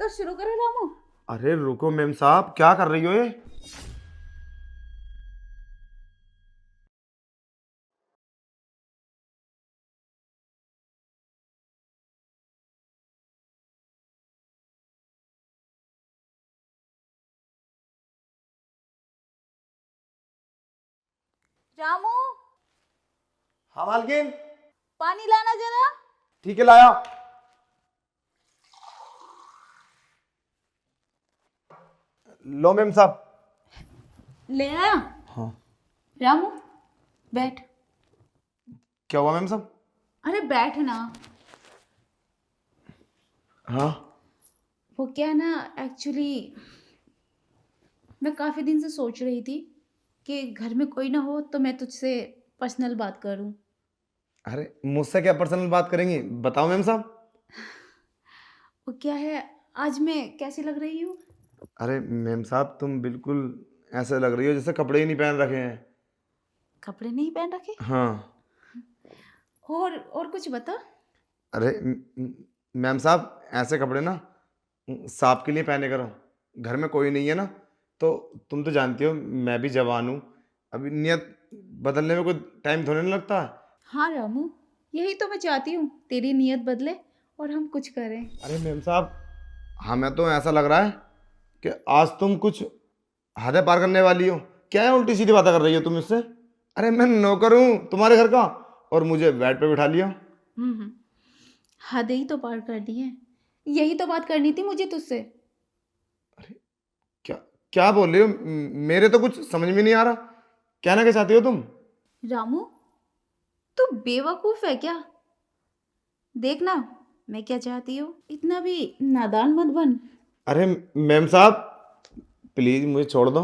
तो शुरू करो रामू। अरे रुको मेम साहब, क्या कर रही हो ये? रामू, हाँ मालकिन। पानी लाना जरा। ठीक है, लाया। लो मेम साहब। ले आया। हाँ। रामू, बैठ। क्या हुआ मेम साहब? अरे बैठ ना। हाँ। वो क्या ना, एक्चुअली मैं काफ़ी दिन से सोच रही थी कि घर में कोई ना हो तो मैं तुझसे पर्सनल बात करूं। अरे मुझसे क्या पर्सनल बात करेंगी, बताओ मेम साहब। वो क्या है, आज मैं कैसी लग रही हूँ? अरे मेम साहब, तुम बिल्कुल ऐसे लग रही हो जैसे कपड़े ही नहीं पहन रखे हैं। कपड़े नहीं पहन रखे? हाँ। और कुछ बता। अरे मैम साहब, ऐसे कपड़े ना सांप के लिए पहने करो। घर में कोई नहीं है ना, तो तुम तो जानती हो मैं भी जवान हूँ। अभी नियत बदलने में कोई टाइम थोड़ी ना लगता है। हाँ रामू, यही तो मैं चाहती हूँ, तेरी नीयत बदले और हम कुछ करें। अरे मैम साहब, हमें तो ऐसा लग रहा है कि आज तुम कुछ हदें पार करने वाली हो। क्या है, उल्टी सीधी बातें कर रही हो तुम इससे? अरे मैं नौकर हूँ तुम्हारे घर का, और मुझे बेड पे बिठा लिया। हम्म। हद ही तो पार करनी है, यही तो बात करनी थी मुझे तुझसे। अरे क्या क्या बोल रही हो? मेरे तो कुछ समझ में नहीं आ रहा, कहना क्या चाहती हो तुम? रामू, तू बेवकूफ है क्या? देखना मैं क्या चाहती हूँ, इतना भी नादान मत बन। अरे मैम साहब, प्लीज मुझे छोड़ दो।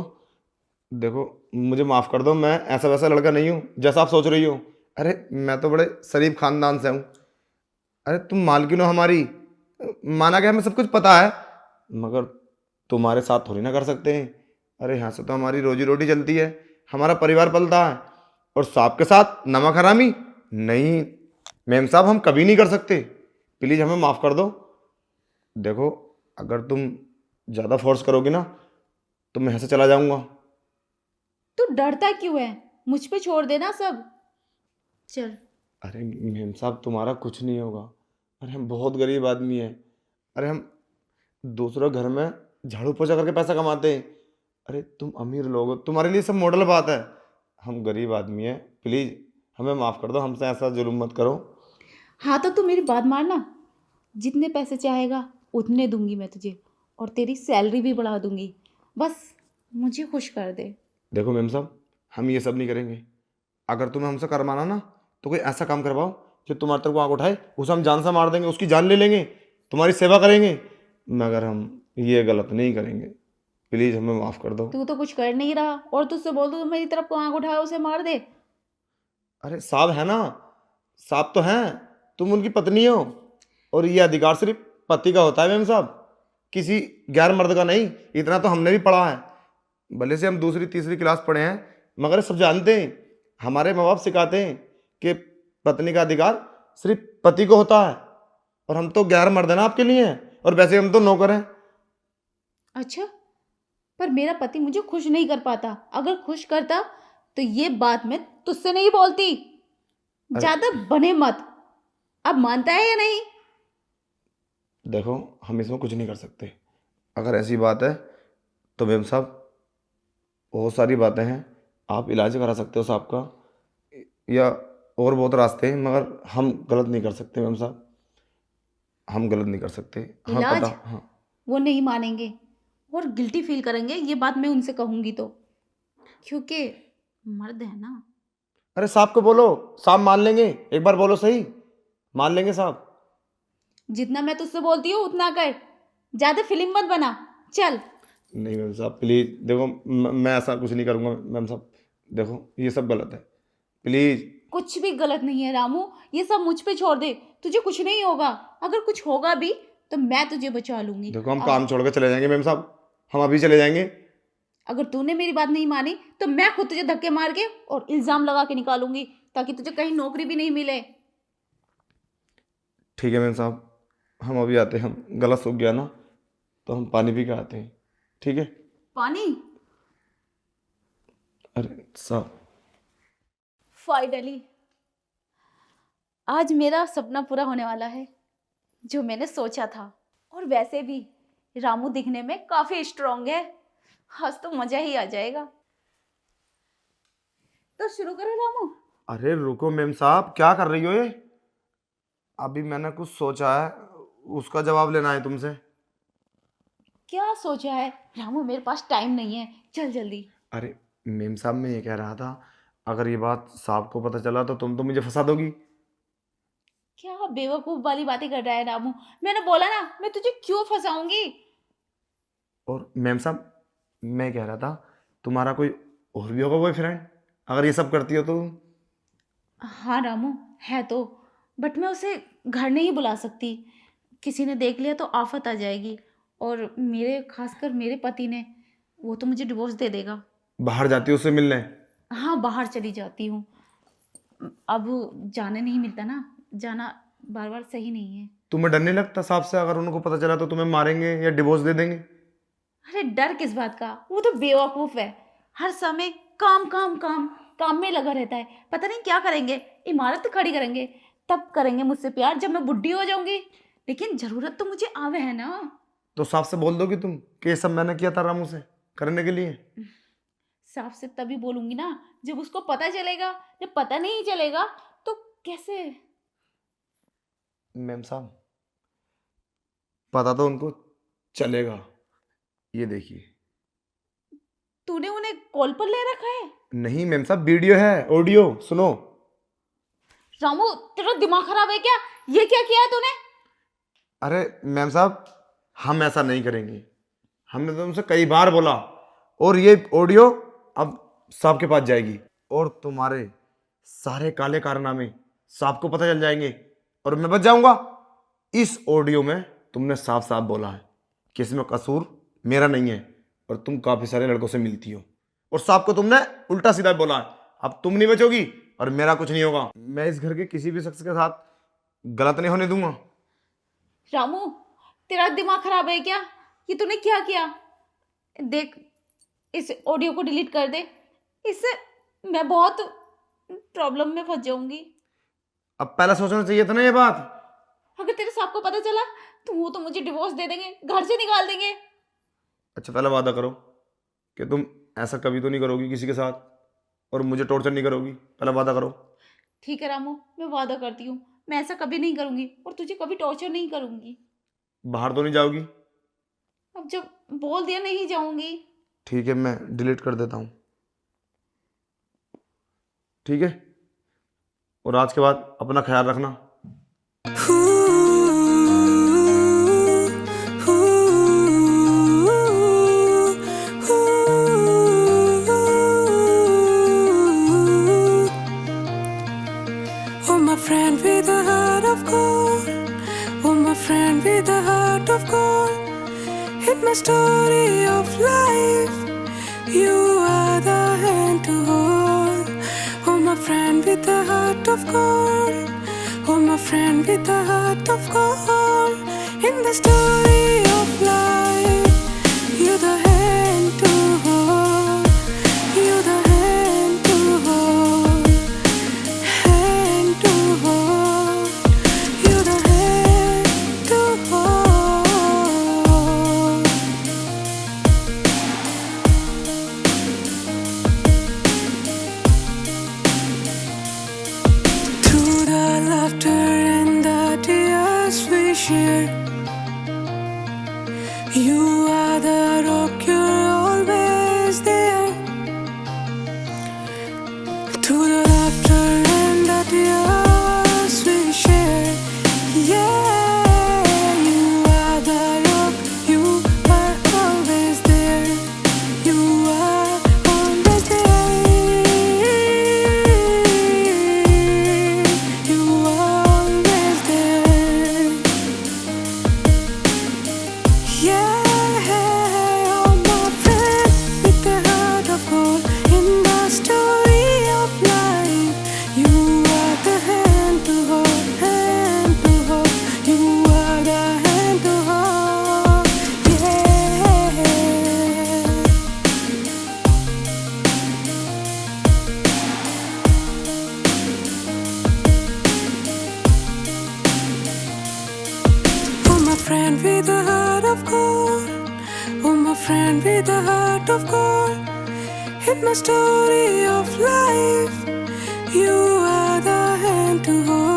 देखो, मुझे माफ कर दो, मैं ऐसा वैसा लड़का नहीं हूँ जैसा आप सोच रही हो। अरे मैं तो बड़े शरीफ खानदान से हूँ। अरे तुम मालकिन हो हमारी, माना कि हमें सब कुछ पता है, मगर तुम्हारे साथ थोड़ी ना कर सकते हैं। अरे यहाँ से तो हमारी रोजी रोटी चलती है, हमारा परिवार पलता है, और सांप के साथ नमक हरामी नहीं। मैम साहब, हम कभी नहीं कर सकते, प्लीज़ हमें माफ़ कर दो। देखो, अगर तुम ज़्यादा फोर्स करोगे ना तो मैं यहाँ से चला जाऊँगा। तू डरता क्यों है? मुझ पे छोड़ देना सब। चल। अरे मैम साहब, तुम्हारा कुछ नहीं होगा। अरे हम बहुत गरीब आदमी हैं। अरे हम दूसरों घर में झाड़ू पोछा करके पैसा कमाते हैं। अरे तुम अमीर लोग हो, तुम्हारे लिए सब मॉडल बात है। हम गरीब आदमी हैं, प्लीज़ हमें माफ़ कर दो, हमसे ऐसा जुल्म मत करो। हाँ तो तू मेरी बात मानना, जितने पैसे चाहेगा उतने दूंगी मैं तुझे, और तेरी सैलरी भी बढ़ा दूंगी। बस मुझे खुश कर दे। देखो मैम साहब, हम ये सब नहीं करेंगे। अगर तुम्हें हमसे करवाना ना, तो कोई ऐसा काम करवाओ जो तुम्हारे तरफ आग उठाए, उसे हम जान से मार देंगे, उसकी जान ले लेंगे, तुम्हारी सेवा करेंगे, मगर हम ये गलत नहीं करेंगे। प्लीज़ हमें माफ़ कर दो। तू तो कुछ कर नहीं रहा और तुझसे बोल दो तो मेरी तरफ को आंख उठाए उसे मार दे। अरे साहब है ना, साहब तो हैं, तुम उनकी पत्नी हो, और ये अधिकार सिर्फ पति का होता है मैम साहब, किसी गैर मर्द का नहीं। इतना तो हमने भी पढ़ा है, भले से हम दूसरी तीसरी क्लास पढ़े हैं, मगर सब जानते हैं, हमारे माँ बाप सिखाते हैं कि पत्नी का अधिकार सिर्फ पति को होता है, और हम तो गैर मर्द है ना आपके लिए, और वैसे हम तो नौकर हैं। अच्छा, पर मेरा पति मुझे खुश नहीं कर पाता। अगर खुश करता तो ये बात मैं तुझसे नहीं बोलती। अरे ज्यादा बने मत। अब मानता है या नहीं? देखो, हम इसमें कुछ नहीं कर सकते। अगर ऐसी बात है तो मैम साहब, बहुत सारी बातें हैं, आप इलाज करा सकते हो साहब का, या और बहुत रास्ते हैं, मगर हम गलत नहीं कर सकते मैम साहब, हम गलत नहीं कर सकते, हमें पता। इलाज? हाँ। वो नहीं मानेंगे और गिल्टी फील करेंगे, ये बात मैं उनसे कहूंगी तो, क्योंकि मर्द है ना। अरे साहब को बोलो, साहब मान लेंगे, एक बार बोलो सही, मान लेंगे साहब। जितना मैं तुझसे बोलती हूँ उतना कर, ज्यादा फिल्म मत बना। चल। नहीं मैम साहब, प्लीज़ देखो, मैं ऐसा कुछ नहीं करूँगा मैम साहब। देखो, ये सब गलत है, प्लीज़। कुछ भी गलत नहीं है रामू, ये सब मुझ पे छोड़ दे, तुझे कुछ नहीं होगा। अगर कुछ होगा भी तो मैं तुझे बचा लूंगी। देखो, हम और काम छोड़ के चले जाएंगे मैम साहब, हम अभी चले जाएंगे। अगर तूने मेरी बात नहीं मानी तो मैं खुद तुझे धक्के मार के और इल्जाम लगा के निकालूंगी, ताकि तुझे कहीं नौकरी भी नहीं मिले। ठीक है मैम साहब, हम अभी आते हैं, हम गलत सूख गया ना, तो हम पानी पी के आते हैं, ठीक है? पानी? अरे साहब, फाइनली आज मेरा सपना पूरा होने वाला है, जो मैंने सोचा था। और वैसे भी रामू दिखने में काफी स्ट्रांग है, आज तो मजा ही आ जाएगा। तो शुरू करो रामू। अरे रुको मेम साहब, क्या कर रही हो ये? अभी मैंने कुछ सोचा है, उसका जवाब लेना है तुमसे। क्या सोचा है रामू? मेरे पास टाइम नहीं है, चल जल्दी। अरे मेम साहब, मैं ये कह रहा था, अगर ये बात साहब को पता चला तो तुम तो मुझे फंसा दोगी। क्या बेवकूफ वाली बातें कर रहा है रामू? मैंने बोला ना, मैं तुझे क्यों फंसाऊंगी। और मेम साहब, मैं कह रहा था, तुम्हारा कोई और भी होगा बॉयफ्रेंड, अगर ये सब करती हो तो? हाँ रामू, है तो, बट मैं उसे घर नहीं बुला सकती। किसी ने देख लिया तो आफत आ जाएगी। और मेरे खासकर मेरे पति ने, वो तो मुझे डिवोर्स दे देगा। बाहर जाती हो उससे मिलने? हाँ, बाहर चली जाती हूँ। अब जाने नहीं मिलता ना, जाना बार बार सही नहीं है। तुम्हें डर नहीं लगता साहब से, अगर उनको पता चला तो तुम्हें मारेंगे या डिवोर्स दे देंगे? अरे डर किस बात का, वो तो बेवकूफ है। हर समय काम काम काम काम में लगा रहता है। पता नहीं क्या करेंगे, इमारत खड़ी करेंगे, तब करेंगे मुझसे प्यार जब मैं बुढ़ी हो जाऊंगी। लेकिन जरूरत तो मुझे आवे है ना। तो साहब से बोल दोगी तुम कि ये सब मैंने किया था रामू से करने के लिए? साफ से तभी बोलूंगी ना जब उसको पता चलेगा। जब पता नहीं चलेगा तो कैसे? मैम साहब, पता तो उनको चलेगा, ये देखिए। तूने उन्हें कॉल पर ले रखा है? नहीं मैम साहब, वीडियो है, ऑडियो सुनो। रामू, तेरा दिमाग खराब है क्या? ये क्या किया है तूने? अरे मैम साहब, हम ऐसा नहीं करेंगे, हमने तो तुमसे कई बार बोला। और ये ऑडियो अब साहब के पास जाएगी, और तुम्हारे सारे काले कारनामे साहब को पता चल जाएंगे, और मैं बच जाऊंगा। इस ऑडियो में तुमने साफ साफ बोला है कि इसमें कसूर मेरा नहीं है, और तुम काफी सारे लड़कों से मिलती हो, और साहब को तुमने उल्टा सीधा बोला है। अब तुम नहीं बचोगी और मेरा कुछ नहीं होगा। मैं इस घर के किसी भी शख्स के साथ गलत नहीं होने दूंगा। रामू, तेरा दिमाग खराब है क्या? ये तूने क्या किया? देख, इस ऑडियो को डिलीट कर दे, इससे मैं बहुत प्रॉब्लम में फंस जाऊंगी। अब पहले सोचना चाहिए था ना ये बात। अगर तेरे साहब को पता चला तो वो तो मुझे डिवोर्स दे देंगे, घर से निकाल देंगे। अच्छा, पहले वादा करो कि तुम ऐसा कभी तो नहीं करोगी किसी के साथ, और मुझे टॉर्चर नहीं करोगी। पहले वादा करो। ठीक है रामू, मैं वादा करती हूँ, मैं ऐसा कभी नहीं करूंगी और तुझे कभी टॉर्चर नहीं करूंगी। बाहर तो नहीं जाओगी? अब जब बोल दिया नहीं जाऊंगी। ठीक है, मैं डिलीट कर देता हूँ, ठीक है? और आज के बाद अपना ख्याल रखना। Oh, my friend with a heart of gold. Oh, my friend with a heart of gold. Hit my story of life. You are the hand to hold. Oh, my friend with a heart of gold. Oh, my friend with a heart of gold. In the story of life, you're the hand to hold. You're the hand to hold. Hand to hold. You're the hand to hold. Through the laughter and the tears we share, you are the rock, you're always there. Through the laughter and the tears we share, yeah, you are the rock, you are always there. You are always there. You are always there. Yeah, oh my friend with the heart of gold. In the story of life, you are the hand to hold, hand to hold. You are the hand to hold. Yeah. with a heart of gold. Oh, my friend with a heart of gold. In my story of life, you are the hand to hold.